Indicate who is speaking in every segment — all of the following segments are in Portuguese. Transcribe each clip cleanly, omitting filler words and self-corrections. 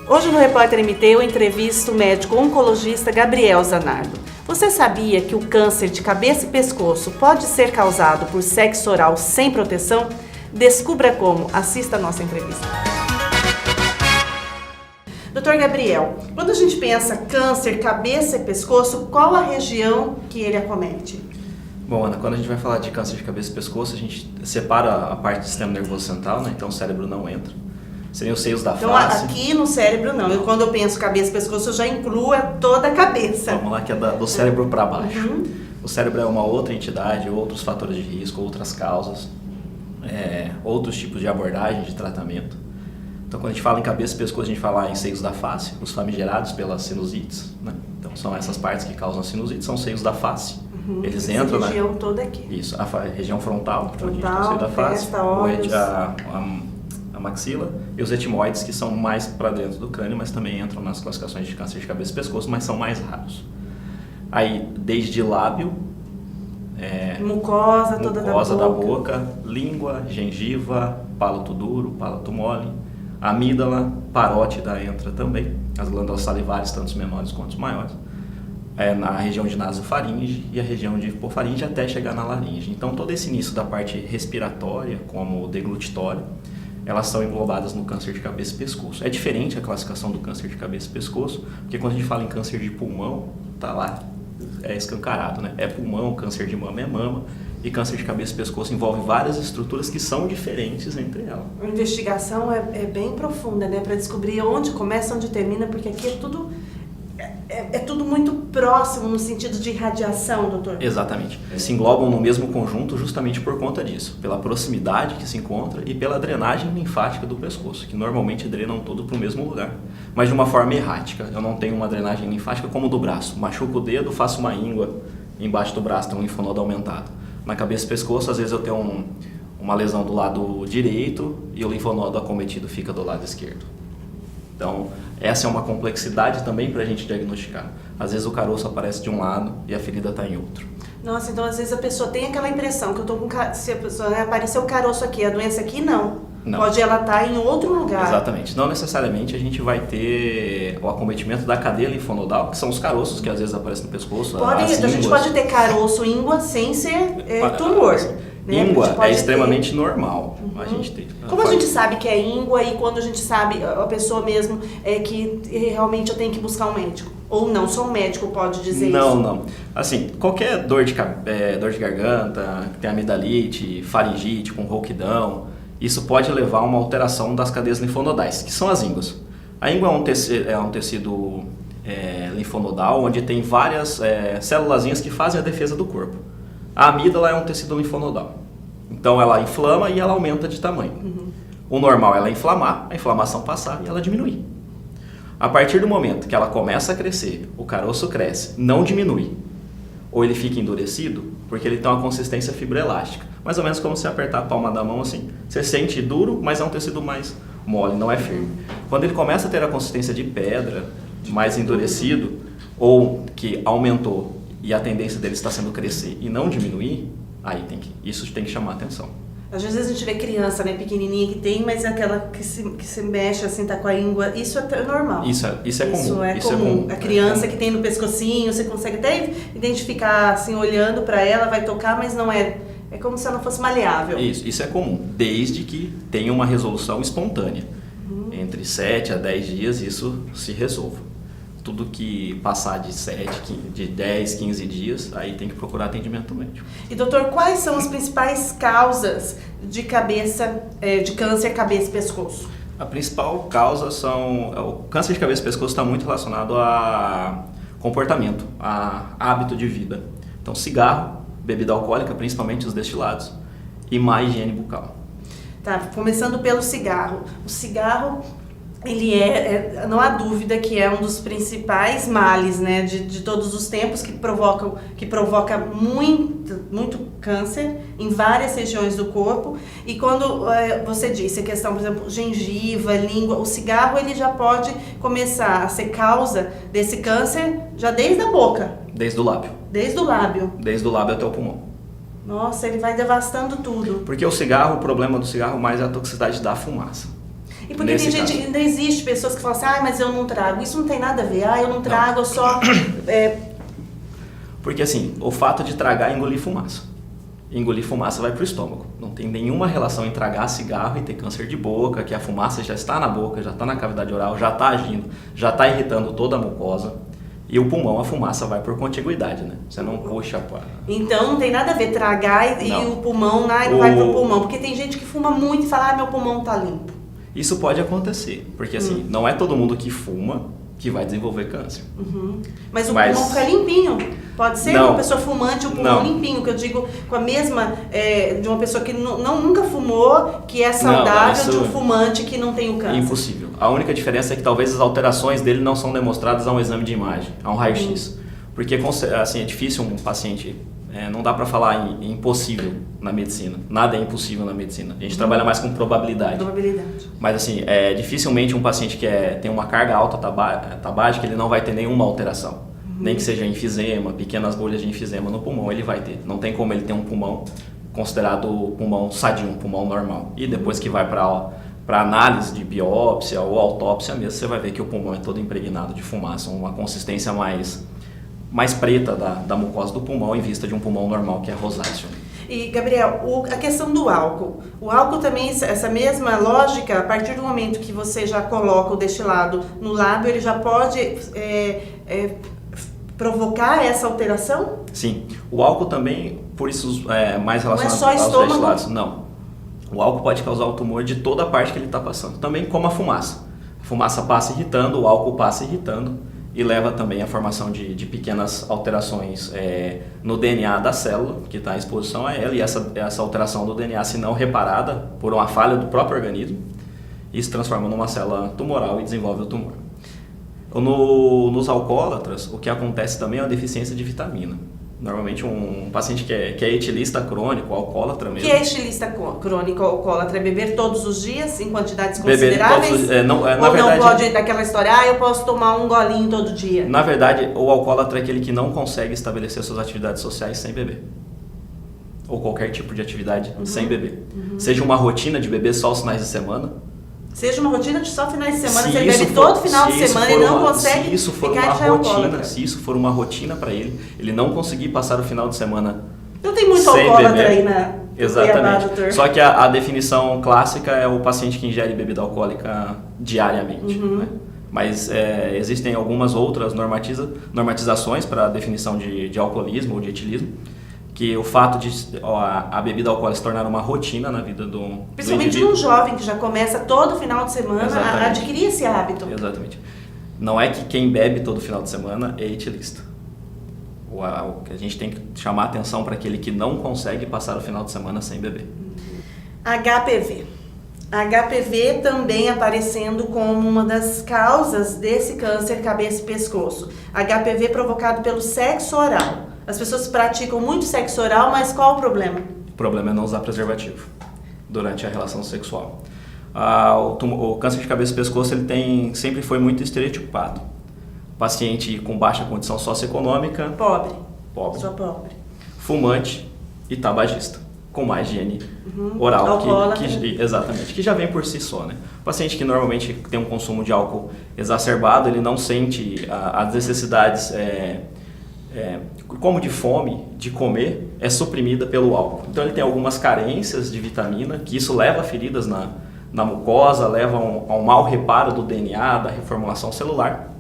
Speaker 1: Hoje no Repórter MT eu entrevisto o médico oncologista Gabriel Zanardo. Você sabia que o câncer de cabeça e pescoço pode ser causado por sexo oral sem proteção? Descubra como. Assista a nossa entrevista. Doutor Gabriel, quando a gente pensa câncer, cabeça e pescoço, qual a região que ele acomete?
Speaker 2: Bom, Ana, quando a gente vai falar de câncer de cabeça e pescoço, a gente separa a parte do sistema nervoso central, né? Então o cérebro não entra. Seriam os seios da face.
Speaker 1: Então aqui no cérebro não. Quando eu penso cabeça e pescoço, eu já incluo toda a cabeça.
Speaker 2: Vamos lá, que é do cérebro para baixo. Uhum. O cérebro é uma outra entidade, outros fatores de risco, outras causas, outros tipos de abordagem, de tratamento. Então, quando a gente fala em cabeça e pescoço, a gente fala em seios da face, os famigerados pelas sinusites, né? Então, são essas partes que causam sinusite, são seios da face. Uhum. Eles entram na
Speaker 1: região toda aqui.
Speaker 2: Isso, a região frontal,
Speaker 1: seio da face,
Speaker 2: a maxila e os etimoides, que são mais para dentro do crânio, mas também entram nas classificações de câncer de cabeça e pescoço, mas são mais raros. Aí, desde lábio,
Speaker 1: mucosa toda
Speaker 2: da boca, língua, gengiva, palato duro, palato mole, amígdala, parótida entra também, as glândulas salivares, tanto os menores quanto os maiores, na região de nasofaringe e a região de hipofaringe até chegar na laringe. Então, todo esse início da parte respiratória, como o deglutitório, elas são englobadas no câncer de cabeça e pescoço. É diferente a classificação do câncer de cabeça e pescoço, porque quando a gente fala em câncer de pulmão, tá lá, é escancarado, né? É pulmão, câncer de mama é mama, e câncer de cabeça e pescoço envolve várias estruturas que são diferentes entre elas.
Speaker 1: A investigação é bem profunda, né? Para descobrir onde começa, onde termina, porque aqui é tudo... É tudo muito próximo no sentido de radiação, doutor?
Speaker 2: Exatamente. Se englobam no mesmo conjunto justamente por conta disso, pela proximidade que se encontra e pela drenagem linfática do pescoço, que normalmente drenam tudo para o mesmo lugar, mas de uma forma errática. Eu não tenho uma drenagem linfática como do braço. Machuco o dedo, faço uma íngua embaixo do braço, tem um linfonodo aumentado. Na cabeça e pescoço, às vezes eu tenho uma lesão do lado direito e o linfonodo acometido fica do lado esquerdo. Então, essa é uma complexidade também para a gente diagnosticar. Às vezes o caroço aparece de um lado e a ferida está em outro.
Speaker 1: Nossa, então às vezes a pessoa tem aquela impressão que eu estou com... Se a pessoa apareceu o caroço aqui, a doença aqui, não. Pode ela estar em outro lugar.
Speaker 2: Exatamente. Não necessariamente a gente vai ter o acometimento da cadeia linfonodal, que são os caroços que às vezes aparecem no pescoço.
Speaker 1: A gente pode ter caroço, íngua, sem ser tumor.
Speaker 2: Íngua é extremamente normal.
Speaker 1: Uhum.
Speaker 2: A gente tem.
Speaker 1: Como a gente sabe que é íngua e quando a gente sabe a pessoa mesmo que realmente eu tenho que buscar um médico? Ou não, só um médico pode dizer isso?
Speaker 2: Não. Assim, qualquer dor de garganta, que tem amidalite, faringite, com rouquidão, isso pode levar a uma alteração das cadeias linfonodais, que são as ínguas. A íngua é um tecido linfonodal, onde tem várias célulazinhas que fazem a defesa do corpo. A amígdala é um tecido linfonodal. Então ela inflama e ela aumenta de tamanho. Uhum. O normal é ela inflamar, a inflamação passar e ela diminuir. A partir do momento que ela começa a crescer, o caroço cresce, não diminui. Ou ele fica endurecido, porque ele tem uma consistência fibroelástica. Mais ou menos como se apertar a palma da mão assim. Você sente duro, mas é um tecido mais mole, não é firme. Quando ele começa a ter a consistência de pedra, mais endurecido, ou que aumentou, e a tendência dele está sendo crescer e não diminuir, isso tem que chamar a atenção.
Speaker 1: Às vezes a gente vê criança, né, pequenininha que tem, mas aquela que se mexe assim, tá com a íngua, isso é normal.
Speaker 2: Isso é comum.
Speaker 1: Isso é comum. A criança que tem no pescocinho, você consegue até identificar assim, olhando para ela, vai tocar, mas não é como se ela não fosse maleável.
Speaker 2: Isso é comum, desde que tenha uma resolução espontânea. Uhum. Entre 7 a 10 dias isso se resolva. Tudo que passar de 10, 15 dias, aí tem que procurar atendimento médico.
Speaker 1: E doutor, quais são as principais causas de câncer cabeça e pescoço?
Speaker 2: A principal causa o câncer de cabeça e pescoço está muito relacionado a comportamento, a hábito de vida. Então cigarro, bebida alcoólica, principalmente os destilados, e má higiene bucal.
Speaker 1: Tá, começando pelo cigarro. O cigarro... Ele não há dúvida que é um dos principais males, né, de todos os tempos que provoca muito câncer em várias regiões do corpo. E quando você disse a questão, por exemplo, gengiva, língua, o cigarro ele já pode começar a ser causa desse câncer já desde a boca.
Speaker 2: Desde o lábio.
Speaker 1: Desde o lábio.
Speaker 2: Desde o lábio até o pulmão.
Speaker 1: Nossa, ele vai devastando tudo.
Speaker 2: Porque o problema do cigarro mais é a toxicidade da fumaça.
Speaker 1: E porque tem gente, ainda existe pessoas que falam assim, mas eu não trago. Isso não tem nada a ver. Eu não trago, eu só...
Speaker 2: Porque assim, o fato de tragar é engolir fumaça. Engolir fumaça vai para o estômago. Não tem nenhuma relação em tragar cigarro e ter câncer de boca, que a fumaça já está na boca, já está na cavidade oral, já está agindo, já está irritando toda a mucosa. E o pulmão, a fumaça vai por contiguidade, né? Você não puxa para...
Speaker 1: Então não tem nada a ver tragar e o pulmão não vai para o pulmão. Porque tem gente que fuma muito e fala, meu pulmão está limpo.
Speaker 2: Isso pode acontecer, porque assim, não é todo mundo que fuma que vai desenvolver câncer.
Speaker 1: Mas o pulmão fica limpinho. Pode ser uma pessoa fumante, o pulmão limpinho, que eu digo com a mesma de uma pessoa que nunca fumou, que é saudável, de um fumante que não tem o câncer.
Speaker 2: Impossível. A única diferença é que talvez as alterações dele não são demonstradas a um exame de imagem, a um raio-x. Porque assim, é difícil um paciente... não dá para falar em impossível na medicina. Nada é impossível na medicina. A gente trabalha mais com probabilidade. Mas assim, dificilmente um paciente que tem uma carga alta tabágica, ele não vai ter nenhuma alteração. Nem que seja enfisema, pequenas bolhas de enfisema no pulmão, ele vai ter. Não tem como ele ter um pulmão considerado pulmão sadio, um pulmão normal. E depois que vai para análise de biópsia ou autópsia mesmo, você vai ver que o pulmão é todo impregnado de fumaça, uma consistência mais preta da mucosa do pulmão em vista de um pulmão normal que é rosáceo.
Speaker 1: E, Gabriel, a questão do álcool. O álcool também, essa mesma lógica, a partir do momento que você já coloca o destilado no lábio, ele já pode provocar essa alteração?
Speaker 2: Sim. O álcool também, por isso mais relacionado
Speaker 1: não é só
Speaker 2: aos destilados. Não. O álcool pode causar o tumor de toda a parte que ele está passando. Também como a fumaça. A fumaça passa irritando, o álcool passa irritando. E leva também à formação de pequenas alterações no DNA da célula, que está em exposição a ela, e essa alteração do DNA, se não reparada por uma falha do próprio organismo, isso transforma numa célula tumoral e desenvolve o tumor. Nos alcoólatras, o que acontece também é a deficiência de vitamina. Normalmente um paciente que é etilista crônico, alcoólatra mesmo.
Speaker 1: O que é etilista crônico, alcoólatra? É beber todos os dias em quantidades consideráveis?
Speaker 2: Na
Speaker 1: verdade,
Speaker 2: não
Speaker 1: pode daquela história, eu posso tomar um golinho todo dia?
Speaker 2: Na verdade, o alcoólatra é aquele que não consegue estabelecer suas atividades sociais sem beber. Ou qualquer tipo de atividade sem beber. Seja uma rotina de beber só os finais de semana.
Speaker 1: Seja uma rotina de só finais de semana, se ele bebe todo final de semana e não consegue
Speaker 2: se isso for uma rotina para ele não conseguir passar o final de semana
Speaker 1: não tem muito alcoólatra aí na
Speaker 2: Exatamente. Cuiabá, só que a definição clássica é o paciente que ingere bebida alcoólica diariamente. Né? Mas existem algumas outras normatizações para a definição de alcoolismo ou de etilismo, que o fato de a bebida alcoólica se tornar uma rotina na vida do
Speaker 1: principalmente num jovem que já começa todo final de semana a adquirir esse hábito.
Speaker 2: Exatamente. Não é que quem bebe todo final de semana é etilista. O que a gente tem que chamar a atenção para aquele que não consegue passar o final de semana sem beber.
Speaker 1: HPV. HPV também aparecendo como uma das causas desse câncer cabeça e pescoço. HPV provocado pelo sexo oral. As pessoas praticam muito sexo oral, mas qual o problema?
Speaker 2: O problema é não usar preservativo durante a relação sexual. O câncer de cabeça e pescoço sempre foi muito estereotipado. Paciente com baixa condição socioeconômica,
Speaker 1: pobre. Sou pobre.
Speaker 2: Fumante e tabagista, com má higiene oral, exatamente, que já vem por si só, né? O paciente que normalmente tem um consumo de álcool exacerbado, ele não sente as necessidades como de fome, de comer, é suprimida pelo álcool. Então ele tem algumas carências de vitamina, que isso leva a feridas na mucosa, leva a um mau reparo do DNA, da reformulação celular.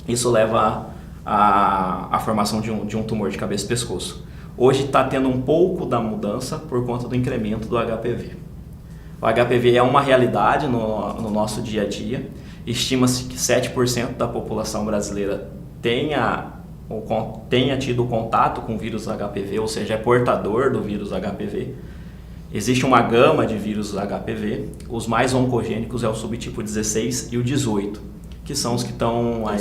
Speaker 2: Isso leva à formação de um tumor de cabeça e pescoço. Hoje está tendo um pouco da mudança por conta do incremento do HPV. O HPV é uma realidade no nosso dia a dia. Estima-se que 7% da população brasileira tenha tido contato com o vírus HPV, ou seja, é portador do vírus HPV. Existe uma gama de vírus HPV, os mais oncogênicos é o subtipo 16 e o 18, que são os que estão aí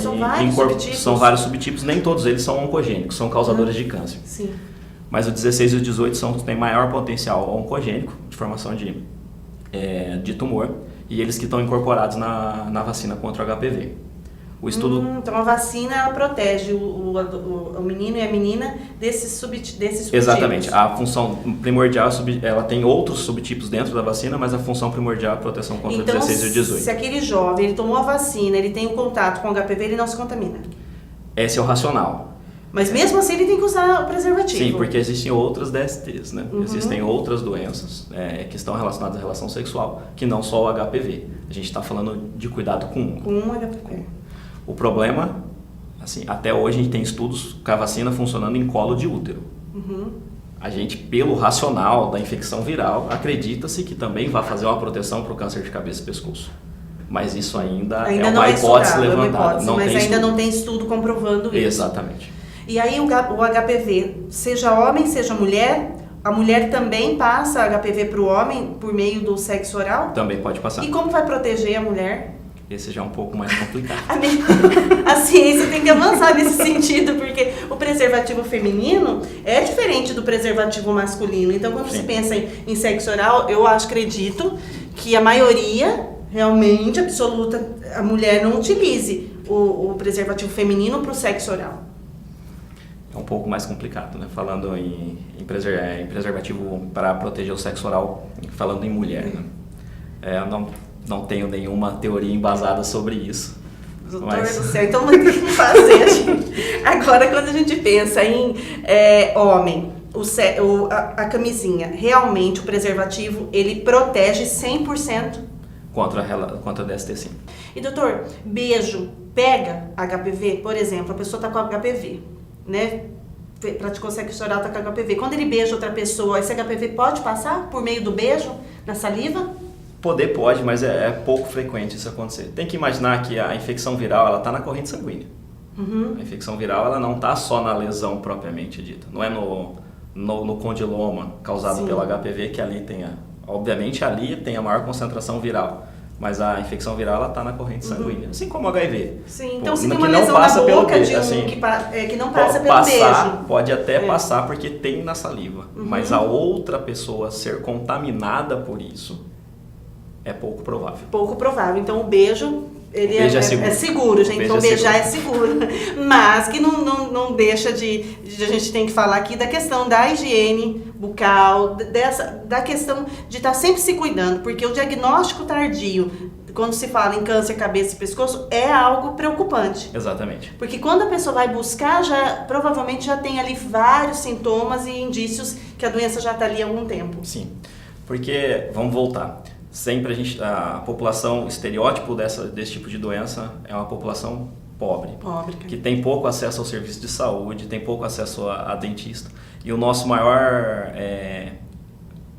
Speaker 2: são vários subtipos, nem todos eles são oncogênicos, são causadores de câncer.
Speaker 1: Sim.
Speaker 2: Mas o 16 e o 18 são os que têm maior potencial oncogênico, de formação de tumor, e eles que estão incorporados na vacina contra o HPV. O estudo...
Speaker 1: Então a vacina ela protege o menino e a menina desses subtipos.
Speaker 2: Exatamente. A função primordial, ela tem outros subtipos dentro da vacina, mas a função primordial é a proteção contra
Speaker 1: então,
Speaker 2: 16 e 18.
Speaker 1: Se aquele jovem ele tomou a vacina, ele tem um contato com o HPV, ele não se contamina.
Speaker 2: Esse é o racional.
Speaker 1: Mas mesmo assim ele tem que usar o preservativo.
Speaker 2: Sim, porque existem outras DSTs, né? Existem outras doenças que estão relacionadas à relação sexual, que não só o HPV. A gente está falando de cuidado com um.
Speaker 1: Com um HPV.
Speaker 2: O problema, assim, até hoje a gente tem estudos com a vacina funcionando em colo de útero. A gente, pelo racional da infecção viral, acredita-se que também vai fazer uma proteção para o câncer de cabeça e pescoço. Mas isso ainda é uma hipótese levantada.
Speaker 1: Mas ainda não tem estudo comprovando isso.
Speaker 2: Exatamente.
Speaker 1: E aí o HPV, seja homem, seja mulher, a mulher também passa HPV para o homem por meio do sexo oral?
Speaker 2: Também pode passar.
Speaker 1: E como vai proteger a mulher?
Speaker 2: Esse já é um pouco mais complicado.
Speaker 1: A ciência tem que avançar nesse sentido, porque o preservativo feminino é diferente do preservativo masculino. Então, quando se pensa em sexo oral, eu acredito que a maioria, realmente, absoluta, a mulher não utilize o preservativo feminino para o sexo oral.
Speaker 2: É um pouco mais complicado, né? Falando em preservativo para proteger o sexo oral, falando em mulher, né? Eu não tenho nenhuma teoria embasada sobre isso.
Speaker 1: Doutor do céu, então não tem que fazer, gente. Agora, quando a gente pensa em homem, a camisinha, realmente o preservativo, ele protege 100%?
Speaker 2: Contra a DST, sim.
Speaker 1: E doutor, beijo pega HPV? Por exemplo, a pessoa está com HPV, né? Praticou sexo oral, está com HPV. Quando ele beija outra pessoa, esse HPV pode passar por meio do beijo, na saliva?
Speaker 2: Poder pode, mas é pouco frequente isso acontecer. Tem que imaginar que a infecção viral, ela está na corrente sanguínea. A infecção viral, ela não está só na lesão propriamente dita. Não é no condiloma causado pelo HPV que ali tem obviamente ali tem a maior concentração viral. Mas a infecção viral, ela está na corrente sanguínea, assim como o HIV.
Speaker 1: Sim, então se tem uma lesão na boca de um que não passa pelo beijo.
Speaker 2: Pode até passar porque tem na saliva, mas a outra pessoa ser contaminada por isso é pouco provável.
Speaker 1: Pouco provável, então o beijo ele é seguro, gente. Então beijar é seguro. Mas que não deixa de a gente tem que falar aqui da questão da higiene bucal, da questão de estar sempre se cuidando, porque o diagnóstico tardio, quando se fala em câncer, cabeça e pescoço, é algo preocupante.
Speaker 2: Exatamente.
Speaker 1: Porque quando a pessoa vai buscar, provavelmente já tem ali vários sintomas e indícios que a doença já está ali há algum tempo.
Speaker 2: Sim, porque, vamos voltar, sempre a população, o estereótipo desse tipo de doença é uma população pobre, que tem pouco acesso ao serviço de saúde, tem pouco acesso a dentista. E o nosso maior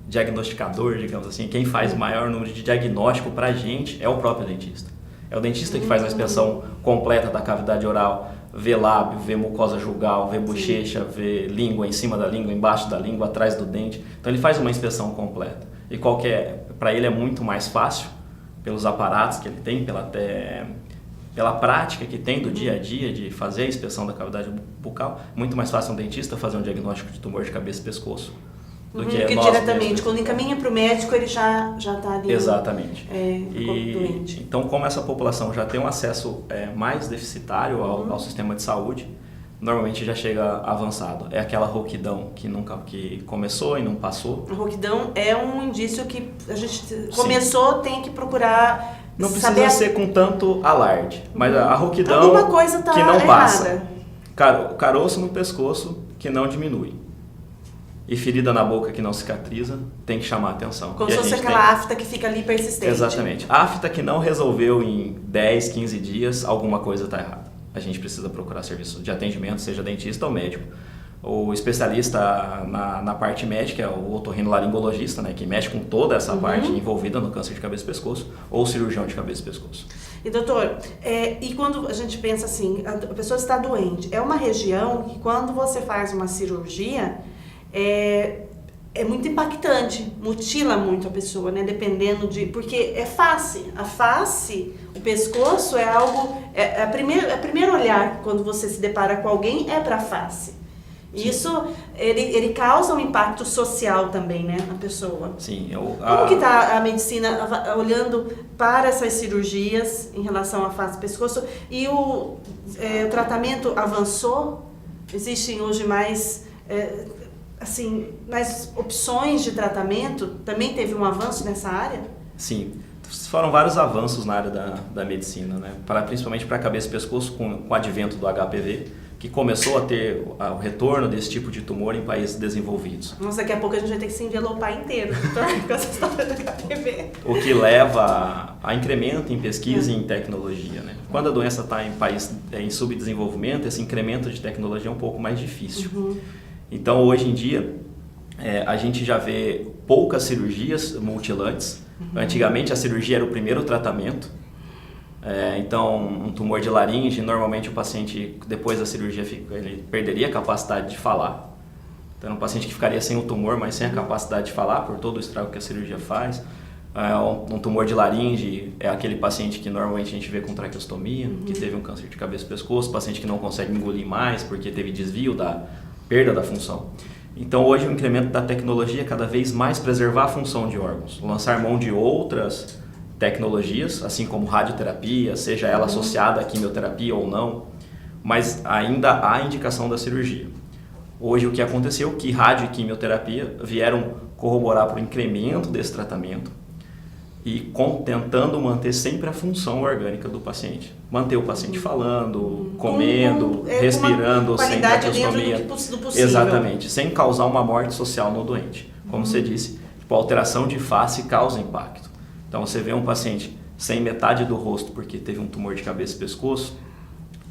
Speaker 2: diagnosticador, digamos assim, quem faz o maior número de diagnóstico para a gente é o próprio dentista. É o dentista que faz a inspeção completa da cavidade oral, vê lábio, vê mucosa jugal, vê bochecha, vê língua em cima da língua, embaixo da língua, atrás do dente. Então ele faz uma inspeção completa. E para ele é muito mais fácil, pelos aparatos que ele tem, pela prática que tem do dia a dia de fazer a inspeção da cavidade bucal, muito mais fácil um dentista fazer um diagnóstico de tumor de cabeça e pescoço do que nós
Speaker 1: diretamente,
Speaker 2: mesmos.
Speaker 1: quando encaminha para o médico, ele já está ali.
Speaker 2: Exatamente.
Speaker 1: Doente.
Speaker 2: Então, como essa população já tem um acesso mais deficitário ao sistema de saúde, normalmente já chega avançado. É aquela rouquidão que começou e não passou.
Speaker 1: A rouquidão é um indício que a gente começou, tem que procurar.
Speaker 2: Não precisa ser com tanto alarde, mas a rouquidão
Speaker 1: alguma coisa tá
Speaker 2: que não
Speaker 1: errada.
Speaker 2: passa. Caroço no pescoço que não diminui. E ferida na boca que não cicatriza, tem que chamar a atenção.
Speaker 1: Como se fosse aquela afta que fica ali persistente.
Speaker 2: Exatamente. Afta que não resolveu em 10, 15 dias, alguma coisa está errada. A gente precisa procurar serviço de atendimento, seja dentista ou médico. O especialista na parte médica é o otorrinolaringologista, né, que mexe com toda essa parte envolvida no câncer de cabeça e pescoço, ou o cirurgião de cabeça e pescoço.
Speaker 1: E doutor, e quando a gente pensa assim, a pessoa está doente, é uma região que quando você faz uma cirurgia, é muito impactante, mutila muito a pessoa, né? Dependendo porque é face. A face, o pescoço é algo... o primeiro olhar quando você se depara com alguém é para a face. E isso, ele causa um impacto social também, né, na pessoa.
Speaker 2: Sim.
Speaker 1: Como que está a medicina olhando para essas cirurgias em relação à face do pescoço? E o tratamento avançou? Existem hoje mais opções de tratamento? Também teve um avanço nessa área?
Speaker 2: Sim. Foram vários avanços na área da medicina, né? Principalmente para a cabeça e pescoço, com o advento do HPV, que começou a ter o retorno desse tipo de tumor em países desenvolvidos.
Speaker 1: Nossa, daqui a pouco a gente vai ter que se envelopar inteiro, doutor, com essa história do HPV.
Speaker 2: O que leva a incremento em pesquisa e em tecnologia, né? Quando a doença está em país em subdesenvolvimento, esse incremento de tecnologia é um pouco mais difícil.
Speaker 1: Uhum.
Speaker 2: Então, hoje em dia, a gente já vê poucas cirurgias mutilantes. Uhum. Antigamente, a cirurgia era o primeiro tratamento. Então, um tumor de laringe, normalmente o paciente, depois da cirurgia, ele perderia a capacidade de falar. Então, era um paciente que ficaria sem o tumor, mas sem a capacidade de falar, por todo o estrago que a cirurgia faz. Um tumor de laringe é aquele paciente que normalmente a gente vê com traqueostomia, que teve um câncer de cabeça e pescoço, paciente que não consegue engolir mais porque teve desvio da perda da função. Então, hoje, o incremento da tecnologia é cada vez mais preservar a função de órgãos, lançar mão de outras tecnologias, assim como radioterapia, seja ela associada à quimioterapia ou não, mas ainda há indicação da cirurgia. Hoje, o que aconteceu é que rádio e quimioterapia vieram corroborar para o incremento desse tratamento e tentando manter sempre a função orgânica do paciente. Manter o paciente falando, comendo, respirando, sem traqueostomia.
Speaker 1: Do possível.
Speaker 2: Exatamente, sem causar uma morte social no doente. Como você disse, a alteração de face causa impacto. Então, você vê um paciente sem metade do rosto porque teve um tumor de cabeça e pescoço,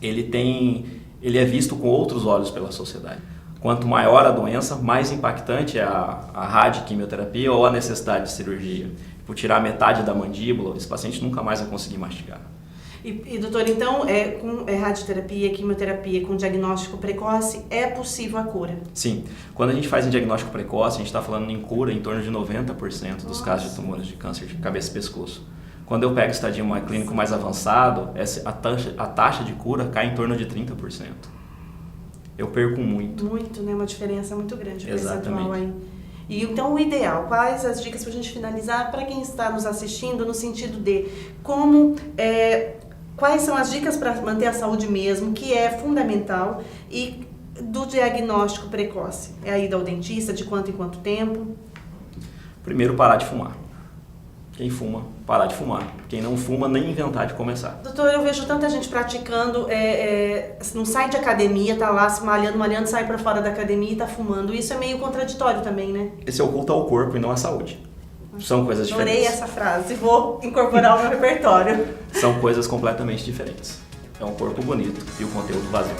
Speaker 2: ele é visto com outros olhos pela sociedade. Quanto maior a doença, mais impactante é a radioquimioterapia ou a necessidade de cirurgia. Por tirar metade da mandíbula, esse paciente nunca mais vai conseguir mastigar.
Speaker 1: E doutor, então, com radioterapia, quimioterapia, com diagnóstico precoce, é possível a cura?
Speaker 2: Sim. Quando a gente faz em diagnóstico precoce, a gente está falando em cura em torno de 90% dos casos de tumores de câncer de cabeça e pescoço. Quando eu pego estadio mais clínico mais avançado, a taxa de cura cai em torno de 30%. Eu perco muito.
Speaker 1: Muito, né? Uma diferença muito grande.
Speaker 2: Exatamente.
Speaker 1: Aí. E então o ideal, quais as dicas para a gente finalizar para quem está nos assistindo no sentido de quais são as dicas para manter a saúde mesmo, que é fundamental, e do diagnóstico precoce? É a ida ao dentista, de quanto em quanto tempo?
Speaker 2: Primeiro, parar de fumar. Quem fuma, parar de fumar. Quem não fuma, nem inventar de começar.
Speaker 1: Doutor, eu vejo tanta gente praticando, não sai de academia, tá lá se malhando, sai para fora da academia e tá fumando. Isso é meio contraditório também, né?
Speaker 2: Esse é o culto ao corpo e não à saúde. São coisas diferentes.
Speaker 1: Adorei essa frase, vou incorporar ao meu repertório.
Speaker 2: São coisas completamente diferentes. É um corpo bonito e o conteúdo vazio.